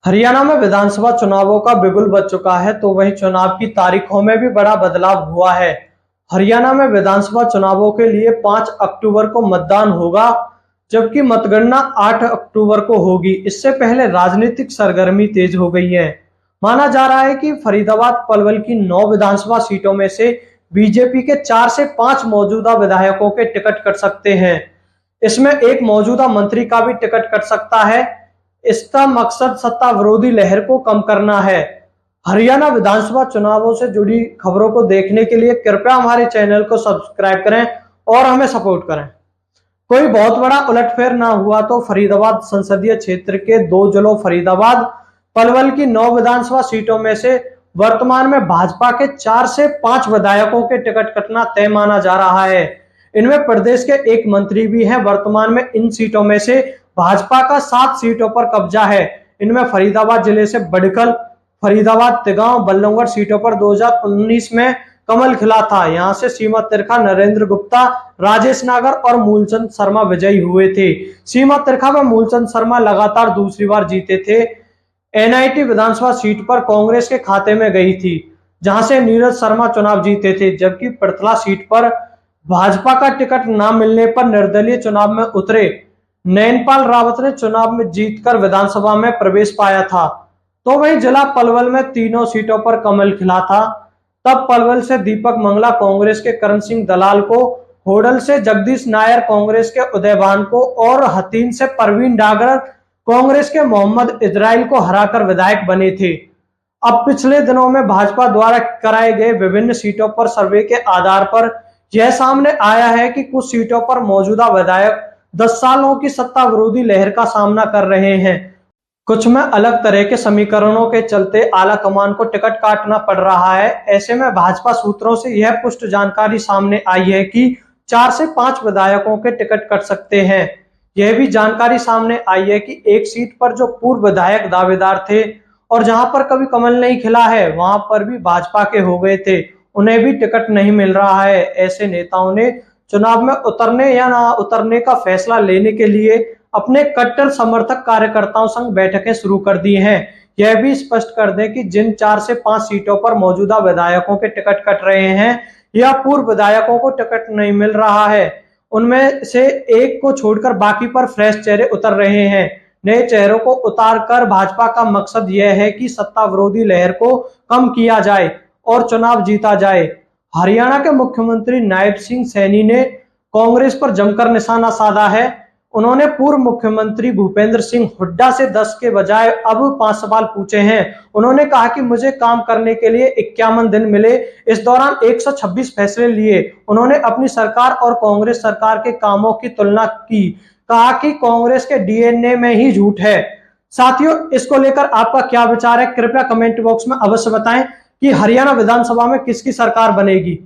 हरियाणा में विधानसभा चुनावों का बिगुल बज चुका है, तो वहीं चुनाव की तारीखों में भी बड़ा बदलाव हुआ है। हरियाणा में विधानसभा चुनावों के लिए 5 अक्टूबर को मतदान होगा, जबकि मतगणना 8 अक्टूबर को होगी। इससे पहले राजनीतिक सरगर्मी तेज हो गई है। माना जा रहा है कि फरीदाबाद पलवल की 9 विधानसभा सीटों में से बीजेपी के 4 से 5 मौजूदा विधायकों के टिकट कट सकते हैं। इसमें एक मौजूदा मंत्री का भी टिकट कट सकता है। इसका मकसद सत्ता विरोधी लहर को कम करना है। हरियाणा विधानसभा चुनावों से जुड़ी खबरों को देखने के लिए कृपया हमारे चैनल को सब्सक्राइब करें और हमें सपोर्ट करें। कोई बहुत बड़ा उलटफेर ना हुआ तो फरीदाबाद संसदीय क्षेत्र के 2 जिलों फरीदाबाद पलवल की 9 विधानसभा सीटों में से वर्तमान में भाजपा के 4 से 5 विधायकों के टिकट कटना तय माना जा रहा है। इनमें प्रदेश के एक मंत्री भी हैं। वर्तमान में इन सीटों में से भाजपा का 7 सीटों पर कब्जा है। इनमें फरीदाबाद जिले से बड़कल, फरीदाबाद, तिगांव, बल्लभगढ़ सीटों पर 2019 में कमल खिला था। यहां से सीमा तिरखा, नरेंद्र गुप्ता, राजेश नागर और मूलचंद शर्मा विजयी हुए थे। सीमा तिरखा व मूलचंद शर्मा लगातार दूसरी बार जीते थे। एनआईटी विधानसभा सीट पर कांग्रेस के खाते में गई थी, जहां से नीरज शर्मा चुनाव जीते थे, जबकि पड़तला सीट पर भाजपा का टिकट न मिलने पर निर्दलीय चुनाव में उतरे नैनपाल रावत ने चुनाव में जीतकर विधानसभा में प्रवेश पाया था। तो वहीं जिला पलवल में तीनों सीटों पर कमल खिला था। तब पलवल से दीपक मंगला कांग्रेस के करण सिंह दलाल को, होडल से जगदीश नायर कांग्रेस के उदयभान को और हथीन से परवीन डागर कांग्रेस के मोहम्मद इजराइल को हराकर विधायक बने थे। अब पिछले दिनों में भाजपा द्वारा कराए गए विभिन्न सीटों पर सर्वे के आधार पर यह सामने आया है कि कुछ सीटों पर मौजूदा विधायक 10 सालों की सत्ता विरोधी लहर का सामना कर रहे हैं। कुछ में अलग तरह के समीकरणों के चलते आला कमान को टिकट काटना पड़ रहा है। ऐसे में भाजपा सूत्रों से यह पुष्ट जानकारी सामने आई है कि 4 से 5 विधायकों के टिकट कट सकते हैं। यह भी जानकारी सामने आई है कि एक सीट पर जो पूर्व विधायक दावेदार थे और जहां पर कभी कमल नहीं खिला है, वहां पर भी भाजपा के हो गए थे, उन्हें भी टिकट नहीं मिल रहा है। ऐसे नेताओं ने चुनाव में उतरने या ना उतरने का फैसला लेने के लिए अपने कट्टर समर्थक कार्यकर्ताओं संग बैठकें शुरू कर दी हैं। यह भी स्पष्ट कर दें कि जिन 4 से 5 सीटों पर मौजूदा विधायकों के टिकट कट रहे हैं या पूर्व विधायकों को टिकट नहीं मिल रहा है, उनमें से एक को छोड़कर बाकी पर फ्रेश चेहरे उतर रहे हैं। नए चेहरों को उतारकर भाजपा का मकसद यह है कि सत्ता विरोधी लहर को कम किया जाए और चुनाव जीता जाए। हरियाणा के मुख्यमंत्री नायब सिंह सैनी ने कांग्रेस पर जमकर निशाना साधा है। उन्होंने पूर्व मुख्यमंत्री भूपेंद्र सिंह हुड्डा से 10 के बजाय अब 5 सवाल पूछे हैं। उन्होंने कहा कि मुझे काम करने के लिए 51 दिन मिले, इस दौरान 126 फैसले लिए। उन्होंने अपनी सरकार और कांग्रेस सरकार के कामों की तुलना की, कहा कि कांग्रेस के डीएनए में ही झूठ है। साथियों, इसको लेकर आपका क्या विचार है? कृपया कमेंट बॉक्स में अवश्य बताएं कि हरियाणा विधानसभा में किसकी सरकार बनेगी।